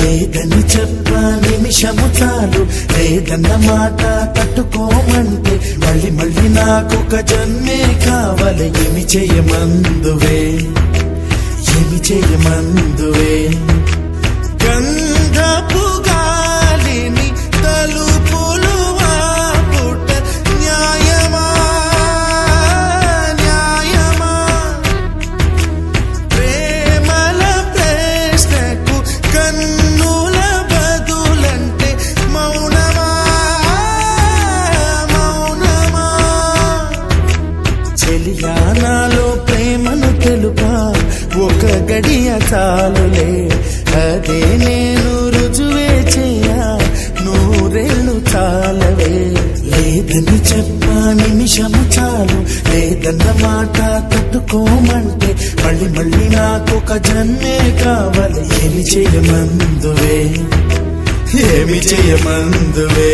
లేదని చెప్ప నిమిషము చాలు, లేదన్న మాట తట్టుకోమంటే మళ్ళీ మళ్ళీ నాకొక జన్మే కావాలి. ఏమి చేయమందువే, ఏమి చేయమందువే. గంధపు గాలిని తలుపులు ఆపుట న్యాయమా, న్యాయమా. ప్రేమల ప్రశ్నకు కన్నుల బదులంటే మౌనమా, మౌనమా. చెలియానాలో ప్రేమను తెలుపా ఒక గడియ చాలులే, అదే నేను రుజువే చెయ్యా నూరేళ్ళు చాలవే. లేదని చెప్ప నిమిషము చాలు, లేదన్న మాట తట్టుకోమంటే మళ్ళీ మళ్ళీ నాకొక జన్మే కావాలి. ఏమి చేయమందువే, ఏమి చేయమందువే.